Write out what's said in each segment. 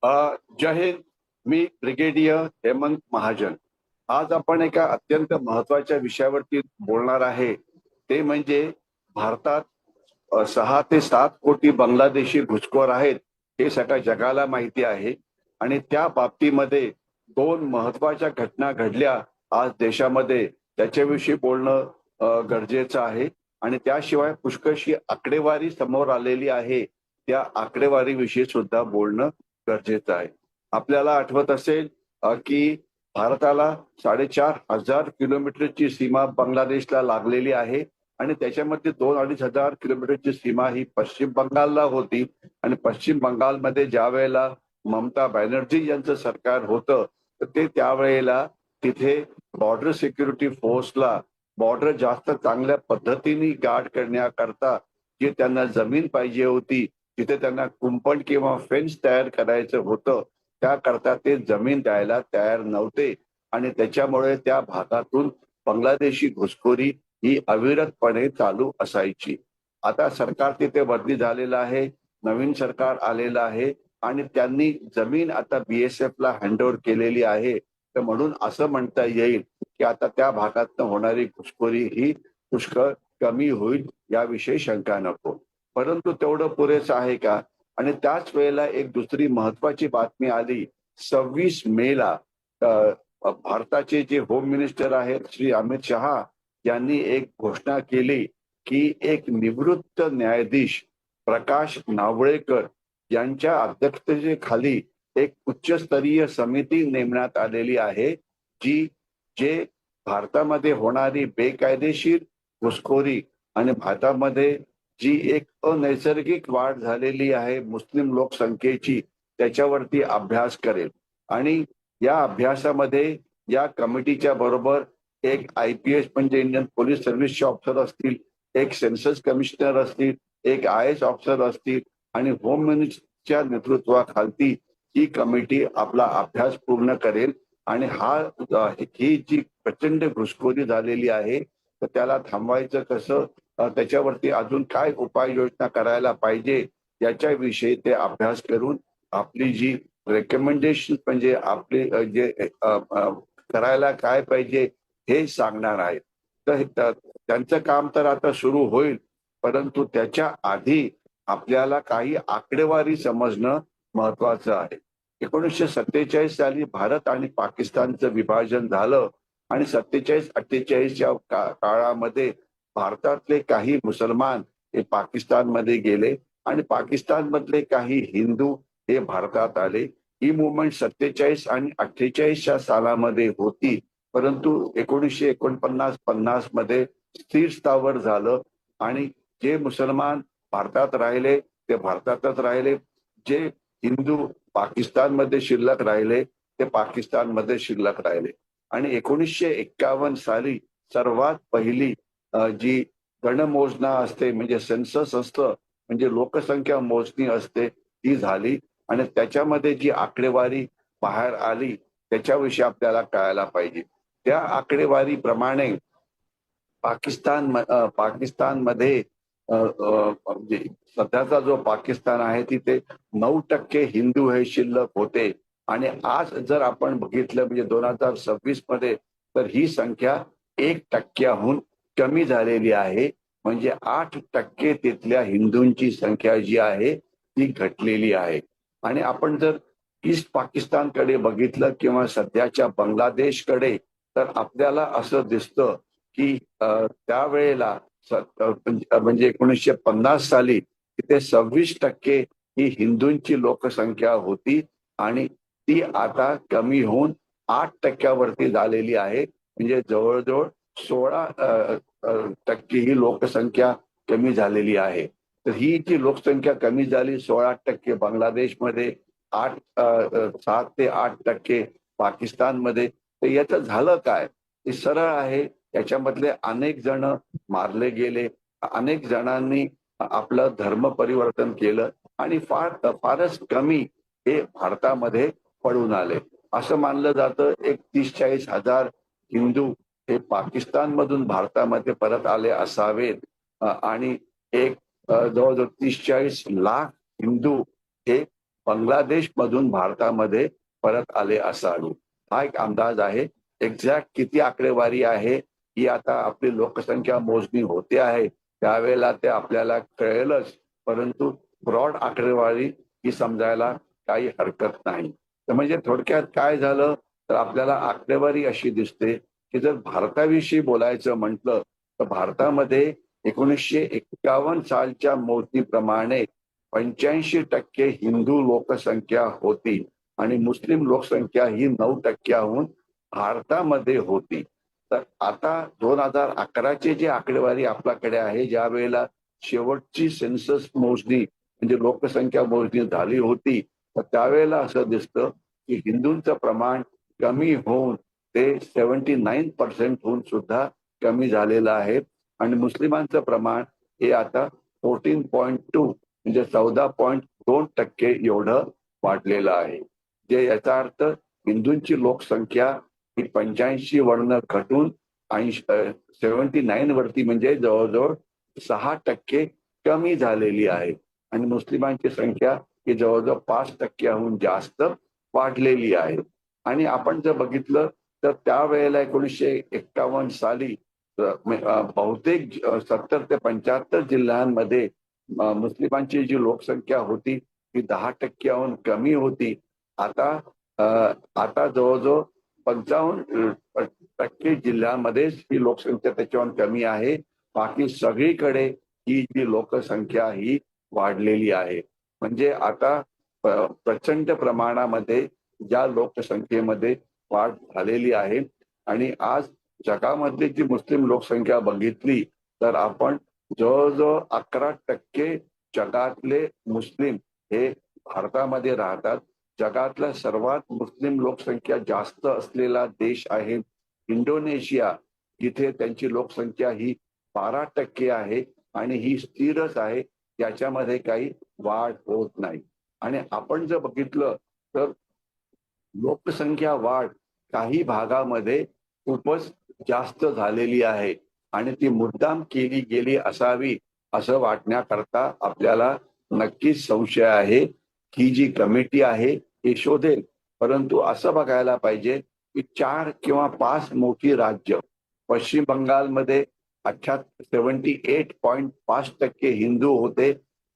जय हिंद. मी brigadier Hemant Mahajan. आज आपण एका अत्यंत महत्वाच्या विषयावरती बोलणार आहे. ते म्हणजे भारतात 6 ते 7 कोटी बांगलादेशी घुसखोर आहेत, हे सगळ्या जगाला माहिती आहे. आणि त्या बाबतीमध्ये 2 महत्वाच्या घटना घडल्या आज देशामध्ये, त्याच्याविषयी बोलणं गरजेचं आहे. आणि त्याशिवाय पुष्कळशी आकडेवारी समोर आलेली आहे, त्या आकडेवारीविषयी सुद्धा बोलणं गरजेचं आहे. आपल्याला आठवत असेल की भारताला 4,500 किलोमीटरची सीमा बांगलादेशला लागलेली आहे. आणि त्याच्यामध्ये 2-2.5 हजार किलोमीटरची सीमा ही पश्चिम बंगालला होती. आणि पश्चिम बंगालमध्ये ज्या वेळेला ममता बॅनर्जी यांचं सरकार होतं, तर ते त्यावेळेला तिथे बॉर्डर सिक्युरिटी फोर्सला बॉर्डर जास्त चांगल्या पद्धतीने गार्ड करण्याकरता जी त्यांना जमीन पाहिजे होती, तिथे त्यांना कुंपण किंवा फेन्स तयार करायचं होतं, त्याकरता ते जमीन द्यायला तयार नव्हते. आणि त्याच्यामुळे त्या भागातून बांगलादेशी घुसखोरी ही अविरतपणे चालू असायची. आता सरकार तिथे बदली झालेलं आहे, नवीन सरकार आलेलं आहे. आणि त्यांनी जमीन आता BSF ला हँडओव्हर केलेली आहे. तर म्हणून असं म्हणता येईल की आता त्या भागातनं होणारी घुसखोरी ही पुष्कळ कमी होईल, याविषयी शंका नको. परंतु तेवढं पुरेसं आहे का? आणि त्याच वेळेला एक दुसरी महत्वाची बातमी आली. 26 मेला भारताचे जे होम मिनिस्टर आहेत श्री अमित शहा यांनी एक घोषणा केली की एक निवृत्त न्यायाधीश प्रकाश नावळेकर यांच्या अध्यक्षतेखाली एक उच्चस्तरीय समिती नेमण्यात आलेली आहे, जी जे भारतामध्ये होणारी बेकायदेशीर घुसखोरी आणि भारतामध्ये जी एक अनैसर्गिक वाढ झालेली आहे मुस्लिम लोकसंख्येची, त्याच्यावरती अभ्यास करेल. आणि या अभ्यासामध्ये या कमिटीच्या बरोबर एक IPS म्हणजे इंडियन पोलीस सर्व्हिसचे ऑफिसर असतील, एक सेन्सस कमिशनर असतील, एक IAS ऑफिसर असतील. आणि होम मिनिस्टरच्या नेतृत्वाखाली ही कमिटी आपला अभ्यास पूर्ण करेल. आणि ही जी प्रचंड घुसखोरी झालेली आहे, तर त्याला थांबवायचं कसं, त्याच्यावरती अजून काय उपाययोजना करायला पाहिजे, याच्याविषयी ते अभ्यास करून आपली जी रेकमेंडेशन म्हणजे आपले जे करायला काय पाहिजे हे सांगणार आहेत. तर त्यांचं काम तर आता सुरू होईल, परंतु त्याच्या आधी आपल्याला काही आकडेवारी समजणं महत्वाचं आहे. 1947 साली भारत आणि पाकिस्तानचं विभाजन झालं. आणि 47-48च्या काळामध्ये भारतातले काही मुसलमान हे पाकिस्तानमध्ये गेले आणि पाकिस्तानमधले काही हिंदू हे भारतात आले. ही मुवमेंट 47 आणि 48च्या सालामध्ये होती. परंतु 1949-50 मध्ये स्थिर स्थावर झालं. आणि जे मुसलमान भारतात राहिले ते भारतातच राहिले, जे हिंदू पाकिस्तानमध्ये शिल्लक राहिले ते पाकिस्तानमध्ये शिल्लक राहिले. आणि 1951 साली सर्वात पहिली जी गणमोजना असते म्हणजे सेन्सस असतं, म्हणजे लोकसंख्या मोजणी असते, ती झाली. आणि त्याच्यामध्ये जी आकडेवारी बाहेर आली त्याच्याविषयी आपल्याला कळायला पाहिजे. त्या आकडेवारीप्रमाणे पाकिस्तानमध्ये म्हणजे सध्याचा जो पाकिस्तान आहे तिथे 9% हिंदू हे शिल्लक होते. आणि आज जर आपण बघितलं म्हणजे 2026 मध्ये, तर ही संख्या 1%हून कमी झालेली आहे. म्हणजे 8% तिथल्या हिंदूंची संख्या जी आहे ती घटलेली आहे. आणि आपण जर ईस्ट पाकिस्तानकडे बघितलं किंवा सध्याच्या बांगलादेशकडे, तर आपल्याला असं दिसतं की त्यावेळेला म्हणजे 1950 साली तिथे 26% ही हिंदूंची लोकसंख्या होती. आणि ती आता कमी होऊन 8%वरती झालेली आहे. म्हणजे जवळजवळ 16% ही लोकसंख्या कमी झालेली आहे. तर ही जी लोकसंख्या कमी झाली 16% बांगलादेशमध्ये, 7 ते 8% पाकिस्तानमध्ये, तर याचं झालं काय? ते सरळ आहे. याच्यामधले अनेक जण मारले गेले, अनेक जणांनी आपलं धर्म परिवर्तन केलं आणि फारच कमी हे भारतामध्ये पडून आले. असं मानलं जातं एक 30-40 हजार हिंदू हे पाकिस्तानमधून भारतामध्ये परत आले असावेत. आणि एक जवळजवळ 30-40 लाख हिंदू हे बांगलादेश मधून भारतामध्ये परत आले असावे, हा एक अंदाज आहे. एक्झॅक्ट किती आकडेवारी आहे ही आता आपली लोकसंख्या मोजणी होते आहे त्यावेळेला ते आपल्याला कळेलच, परंतु ब्रॉड आकडेवारी ही समजायला काही हरकत नाही. तर म्हणजे थोडक्यात काय झालं तर आपल्याला आकडेवारी अशी दिसते की जर भारताविषयी बोलायचं म्हटलं तर भारतामध्ये 1951 सालच्या मोजणीप्रमाणे 85% हिंदू लोकसंख्या होती आणि मुस्लिम लोकसंख्या ही 9%हून भारतामध्ये होती. तर आता 2011ची जी आकडेवारी आपल्याकडे आहे, ज्या वेळेला शेवटची सेन्सस मोजणी म्हणजे लोकसंख्या मोजणी झाली होती, तर त्यावेळेला असं दिसतं की हिंदूंचं प्रमाण कमी होऊन ते 79% होऊन सुद्धा कमी झालेलं आहे आणि मुस्लिमांचं प्रमाण हे आता 14.2 म्हणजे 14.2% एवढं वाढलेलं आहे. जे याचा अर्थ हिंदूंची लोकसंख्या ही 85 वरनं घटून 79 वरती म्हणजे जवळजवळ 6% कमी झालेली आहे आणि मुस्लिमांची संख्या ही जवळजवळ 5%हून जास्त वाढलेली आहे. आणि आपण जर बघितलं तर त्यावेळेला 1951 साली बहुतेक 70 ते 75 जिल्ह्यांमध्ये मुस्लिमांची जी लोकसंख्या होती ती 10%हून कमी होती. आता आता जवळजवळ 55% जिल्ह्यांमध्येच ही लोकसंख्या त्याच्याहून कमी आहे. बाकी सगळीकडे ही जी लोकसंख्या ही वाढलेली आहे. म्हणजे आता प्रचंड प्रमाणामध्ये ज्या लोकसंख्येमध्ये वाढ झालेली आहे आणि आज जगामधली जी मुस्लिम लोकसंख्या बघितली तर आपण जवळजवळ 11% जगातले मुस्लिम हे भारतामध्ये राहतात. जगातला सर्वात मुस्लिम लोकसंख्या जास्त असलेला देश आहे इंडोनेशिया, जिथे त्यांची लोकसंख्या ही 12% आहे आणि ही स्थिरच आहे, याच्यामध्ये काही वाढ होत नाही. आणि आपण जर बघितलं तर लोकसंख्या वाढ काही भागामध्ये खूपच जास्त झालेली आहे आणि ती मुद्दाम केली गेली असावी असं वाटण्याकरता आपल्याला नक्कीच संशय आहे. ही जी कमिटी आहे हे शोधेल, परंतु असं बघायला पाहिजे की 4 किंवा 5 मोठी राज्य, पश्चिम बंगालमध्ये 78.5% हिंदू होते,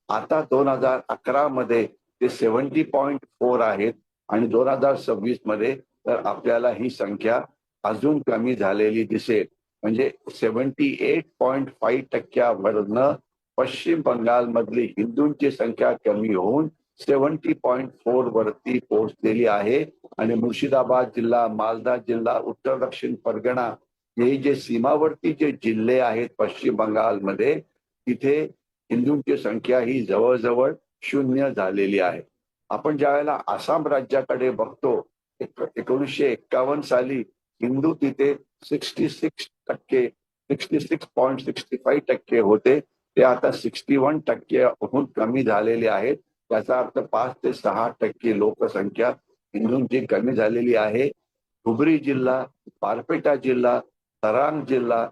आता 2011 मध्ये ते 70.4 आहेत आणि 2026 मध्ये तर आपल्याला ही संख्या अजून कमी झालेली दिसेल. म्हणजे 78.5%वरनं पश्चिम बंगाल मधली हिंदूंची संख्या कमी होऊन 70.4 वरती पोहोचलेली आहे आणि मुर्शिदाबाद जिल्हा, मालदा जिल्हा, उत्तर दक्षिण परगणा हे जे सीमावर्ती जे जिल्हे आहेत पश्चिम बंगालमध्ये, तिथे हिंदूंची संख्या ही जवळजवळ 0 झालेली आहे. आपण ज्या वेळेला आसाम राज्याकडे बघतो, 1951 साली हिंदू तिथे 66.65% होते, ते आता 61%हून कमी झालेले आहेत. त्याचा अर्थ 5 ते 6% लोकसंख्या हिंदूंची कमी झालेली आहे. धुबरी जिल्हा, बारपेटा जिल्हा, तरांग जिल्हा,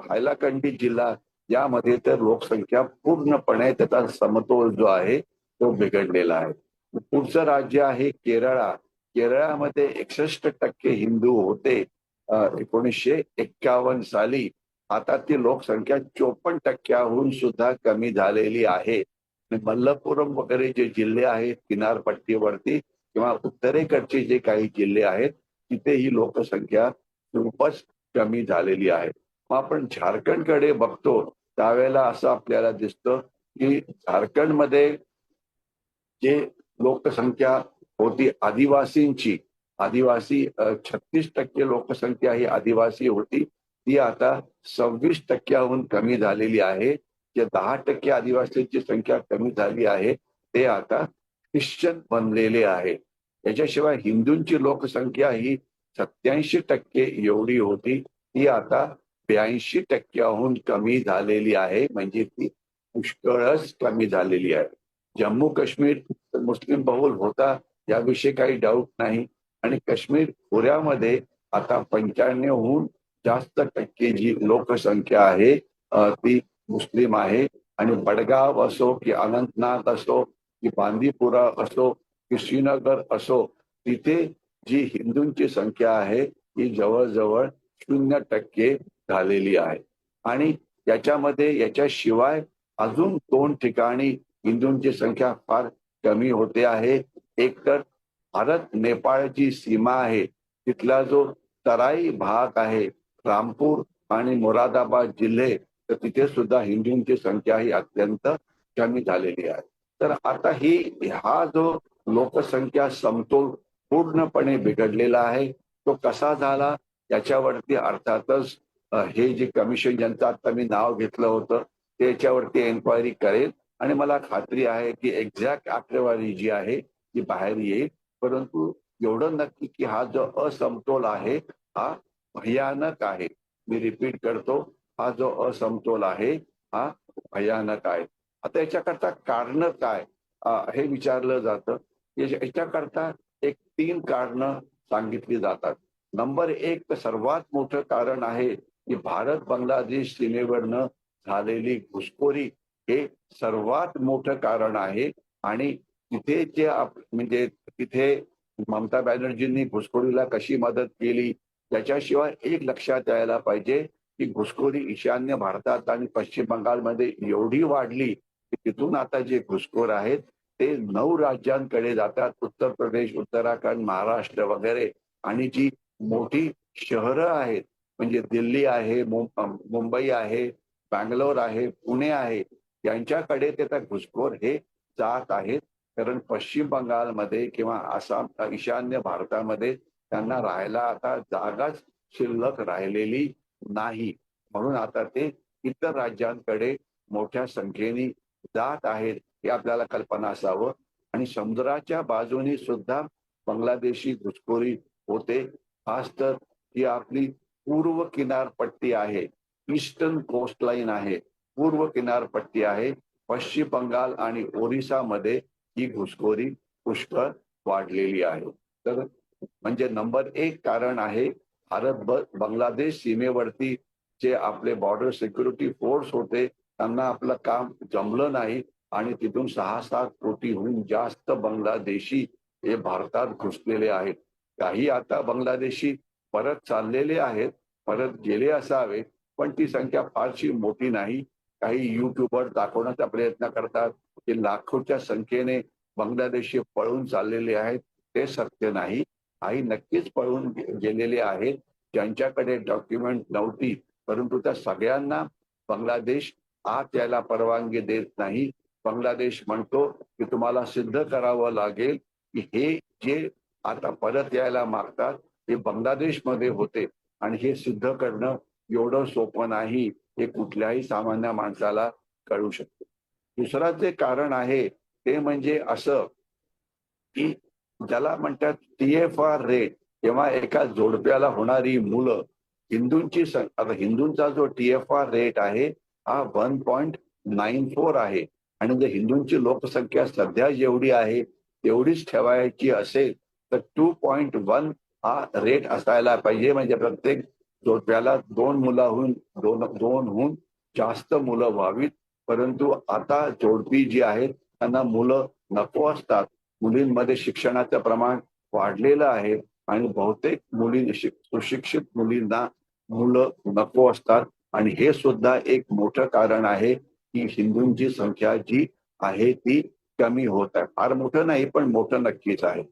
हायलाकंडी जिल्हा यामध्ये तर लोकसंख्या पूर्णपणे त्याचा समतोल जो आहे तो बिघडलेला आहे. पुढचं राज्य आहे केरळा. केरळामध्ये 61% हिंदू होते 1951 साली. आता ती लोकसंख्या 54%हून सुद्धा कमी झालेली आहे. मल्लपुरम वगैरे जे जिल्हे आहेत किनारपट्टीवरती किंवा उत्तरेकडचे जे काही जिल्हे आहेत तिथे ही लोकसंख्या खूपच कमी झालेली आहे. मग आपण झारखंडकडे बघतो त्यावेळेला असं आपल्याला दिसतं की झारखंडमध्ये जे लोकसंख्या होती आदिवासींची, आदिवासी 36% लोकसंख्या ही आदिवासी होती, ती आता 26%हून कमी झालेली आहे. जे 10% आदिवासींची संख्या कमी झाली आहे ते आता ख्रिश्चन बनलेले आहे. याच्याशिवाय हिंदूंची लोकसंख्या ही 87% एवढी होती, ती आता 82%हून कमी झालेली आहे. म्हणजे ती पुष्कळच कमी झालेली आहे. जम्मू काश्मीर मुस्लिम बहुल होता याविषयी काही डाऊट नाही आणि काश्मीर खोऱ्यामध्ये आता 95हून जास्त टक्के जी लोकसंख्या आहे ती मुस्लिम आहे आणि बडगाव असो की अनंतनाग असो की बांदीपुरा असो की श्रीनगर असो, तिथे जी हिंदूंची संख्या आहे ही जवळजवळ 0% झालेली आहे. आणि याच्याशिवाय अजून 2 ठिकाणी हिंदूंची संख्या फार कमी होते आहे. एक तर भारत नेपाळची सीमा आहे, तिथला जो तराई भाग आहे, रामपूर आणि मुरादाबाद जिल्हे, तर तिथे सुद्धा हिंदूंची संख्या ही अत्यंत कमी झालेली आहे. तर आता हा जो लोकसंख्या समतोल पूर्णपणे बिघडलेला आहे, तो कसा झाला याच्यावरती अर्थातच हे जे कमिशन ज्यांचं आता मी नाव घेतलं होतं त्याच्यावरती एन्क्वायरी करेल आणि मला खात्री आहे की एक्झॅक्ट आकडेवारी जी आहे ती बाहेर येईल. परंतु एवढं नक्की की हा जो असमतोल आहे हा भयानक आहे. मी रिपीट करतो, हा जो असमतोल आहे हा भयानक आहे. आता याच्याकरता कारण काय हे विचारलं जातं. याच्याकरता एक 3 कारणं सांगितली जातात. नंबर 1 तर सर्वात मोठं कारण आहे की भारत बांगलादेश सीमेवरनं झालेली घुसखोरी हे सर्वात मोठं कारण आहे. आणि तिथे जे म्हणजे तिथे ममता बॅनर्जींनी घुसखोरीला कशी मदत केली त्याच्याशिवाय एक लक्षात यायला पाहिजे की घुसखोरी ईशान्य भारतात आणि पश्चिम बंगालमध्ये एवढी वाढली की तिथून आता जे घुसखोर आहेत ते 9 राज्यांकडे जातात. उत्तर प्रदेश, उत्तराखंड, महाराष्ट्र वगैरे. आणि जी मोठी शहरं आहेत म्हणजे दिल्ली आहे, मुंबई आहे, बँगलोर आहे, पुणे आहे, यांच्याकडे ते त्या घुसखोर हे जात आहेत. कारण पश्चिम बंगालमध्ये किंवा आसाम ईशान्य भारतामध्ये त्यांना राहायला आता जागाच शिल्लक राहिलेली नाही. म्हणून आता ते इतर राज्यांकडे मोठ्या संख्येने जात आहेत हे आपल्याला कल्पना असावं. आणि समुद्राच्या बाजूनी सुद्धा बांगलादेशी घुसखोरी होते. खास तर ही आपली पूर्व किनारपट्टी आहे, ईस्टर्न कोस्टलाईन आहे, पूर्व किनारपट्टी आहे. पश्चिम बंगाल आणि ओरिसामध्ये ही घुसखोरी पुष्कळ वाढलेली आहे. तर म्हणजे नंबर 1 कारण आहे भारत बांगलादेश सीमेवरती जे आपले बॉर्डर सिक्युरिटी फोर्स होते त्यांना आपलं काम जमलं नाही आणि तिथून 6-7 कोटीहून जास्त बांगलादेशी हे भारतात घुसलेले आहेत. काही आता बांगलादेशी परत चाललेले आहेत, परत गेले असावे, पण ती संख्या फारशी मोठी नाही. काही युट्यूबवर दाखवण्याचा प्रयत्न करतात की लाखोच्या संख्येने बांगलादेशी पळून चाललेले आहेत. ते सत्य नाही. काही नक्कीच पळून गेलेले आहेत ज्यांच्याकडे डॉक्युमेंट नव्हती, परंतु त्या सगळ्यांना बांगलादेश आत यायला परवानगी देत नाही. बांगलादेश म्हणतो की तुम्हाला सिद्ध करावं लागेल की हे जे आता परत यायला मागतात हे बांगलादेशमध्ये होते. आणि हे सिद्ध करणं एवढं सोपं नाही, हे कुठल्याही सामान्य माणसाला कळू शकतं. दुसरं जे कारण आहे ते म्हणजे असं की ज्याला म्हणतात TFR रेट, तेव्हा एका जोडप्याला होणारी मुलं, आता हिंदूंचा जो TFR रेट आहे हा 1.94 आहे. आणि जर हिंदूंची लोकसंख्या सध्या जेवढी आहे तेवढीच ठेवायची असेल तर 2.1 हा रेट असायला पाहिजे. म्हणजे प्रत्येक जोडप्याला 2 मुलाहून दोनहून जास्त मुलं व्हावीत. परंतु आता जोडपी जी आहेत त्यांना मुलं नको असतात. मुलींमध्ये शिक्षणाचं प्रमाण वाढलेलं आहे आणि बहुतेक सुशिक्षित मुलींना मुलं नको असतात. आणि हे सुद्धा एक मोठं कारण आहे की हिंदूंची संख्या जी आहे ती कमी होत आहे. फार मोठं नाही पण मोठं नक्कीच आहे.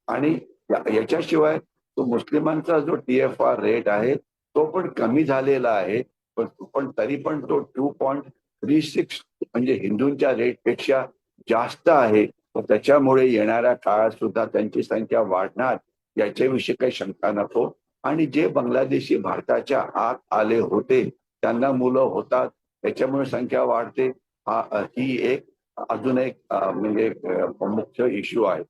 आणि याच्याशिवाय तो मुस्लिमांचा जो TFR रेट आहे तो पण कमी झालेला आहे. पण तरी पण तो 2.36 म्हणजे हिंदूंच्या रेटपेक्षा जास्त आहे. तर त्याच्यामुळे येणाऱ्या काळात सुद्धा त्यांची संख्या वाढणार याच्याविषयी काही शंका नको. आणि जे बांगलादेशी भारताच्या आत आले होते त्यांना मुलं होतात त्याच्यामुळे संख्या वाढते. ही एक अजून एक म्हणजे मुख्य इश्यू आहे.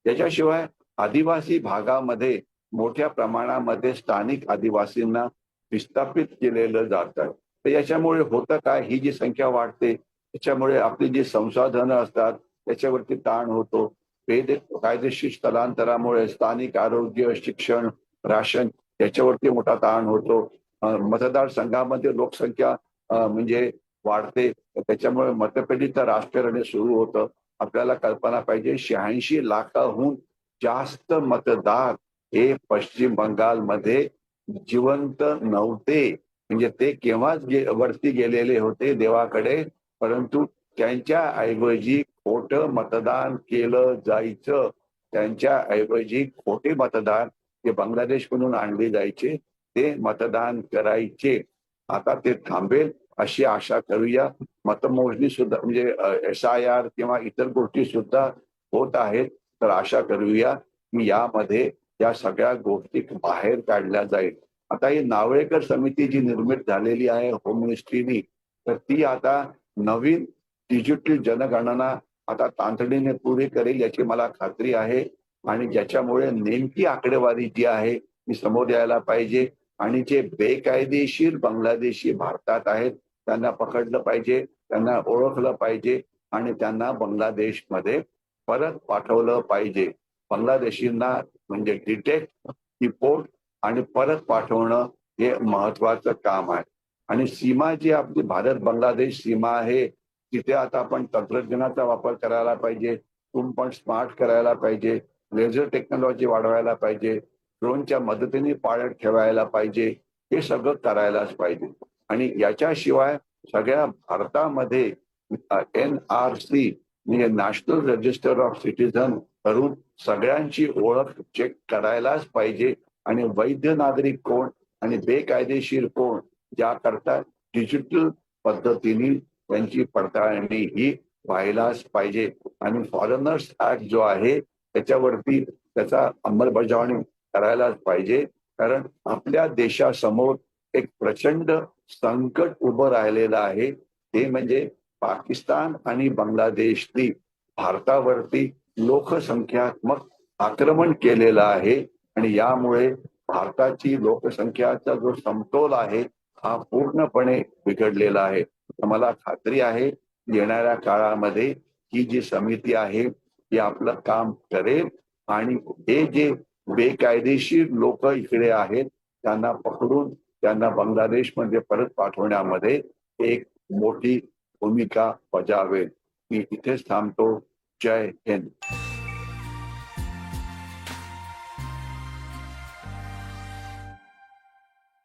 त्याच्याशिवाय आदिवासी भागामध्ये मोठ्या प्रमाणामध्ये स्थानिक आदिवासींना विस्थापित केलेलं जातं. तर याच्यामुळे होतं काय, ही जी संख्या वाढते त्याच्यामुळे आपली जी संसाधनं असतात त्याच्यावरती ताण होतो. कायदेशीर स्थलांतरामुळे स्थानिक आरोग्य, शिक्षण, राशन याच्यावरती मोठा ताण होतो. मतदारसंघामध्ये लोकसंख्या म्हणजे वाढते, त्याच्यामुळे मतपेटीचं राजकारण सुरू होतं. आपल्याला कल्पना पाहिजे 86 लाखाहून जास्त मतदार हे पश्चिम बंगालमध्ये जिवंत नव्हते. म्हणजे ते केव्हाच वरती गेलेले होते देवाकडे, परंतु त्यांच्या ऐवजी खोटं मतदान केलं जायचं. त्यांच्या ऐवजी खोटे मतदार जे बांगलादेशमधून आणले जायचे ते मतदान करायचे. आता ते थांबेल अशी आशा करूया. मतमोजणी सुद्धा म्हणजे SIR किंवा इतर गोष्टी सुद्धा होत आहेत. तर आशा करूया की यामध्ये या सगळ्या गोष्टी बाहेर काढल्या जाईल. आता ही नावळेकर समिती जी निर्मित झालेली आहे होम मिनिस्ट्रीनी, तर ती आता नवीन डिजिटल जनगणना आता तातडीने पुरी करेल याची मला खात्री आहे. आणि ज्याच्यामुळे नेमकी आकडेवारी जी आहे ती समोर यायला पाहिजे. आणि जे बेकायदेशीर बांगलादेशी भारतात आहेत त्यांना पकडलं पाहिजे, त्यांना ओळखलं पाहिजे आणि त्यांना बांगलादेशमध्ये परत पाठवलं पाहिजे. बांगलादेशींना म्हणजे डिटेक्ट, डिपोर्ट आणि परत पाठवणं हे महत्वाचं काम आहे. आणि सीमा जी आपली भारत बांगलादेश सीमा आहे तिथे आता आपण तंत्रज्ञानाचा वापर करायला पाहिजे, पण स्मार्ट करायला पाहिजे, लेझर टेक्नॉलॉजी वाढवायला पाहिजे, ड्रोनच्या मदतीने पाळत ठेवायला पाहिजे. हे सगळं करायलाच पाहिजे. आणि याच्याशिवाय सगळ्या भारतामध्ये NRC म्हणजे नॅशनल रजिस्टर ऑफ सिटीझन करून सगळ्यांची ओळख चेक करायलाच पाहिजे. आणि वैध नागरिक कोण आणि बेकायदेशीर कोण याकरता डिजिटल पद्धतीने त्यांची पडताळणी ही व्हायलाच पाहिजे. आणि फॉरेनर्स ऍक्ट जो आहे त्याच्यावरती त्याचा अंमलबजावणी करायलाच पाहिजे. कारण आपल्या देशासमोर एक प्रचंड संकट उभं राहिलेलं आहे. ते म्हणजे पाकिस्तान आणि बांगलादेशनी भारतावरती लोकसंख्यात्मक आक्रमण केलेलं आहे. आणि यामुळे भारताची लोकसंख्याचा जो समतोल आहे हा पूर्णपणे बिघडलेला आहे. मला खात्री आहे येणाऱ्या काळामध्ये ही जी समिती आहे ती आपलं काम करेल आणि हे जे बेकायदेशीर लोक इकडे आहेत त्यांना पकडून त्यांना बांगलादेशमध्ये परत पाठवण्यामध्ये एक मोठी भूमिका बजावेल. मी इथेच थांबतो. जय हिंद.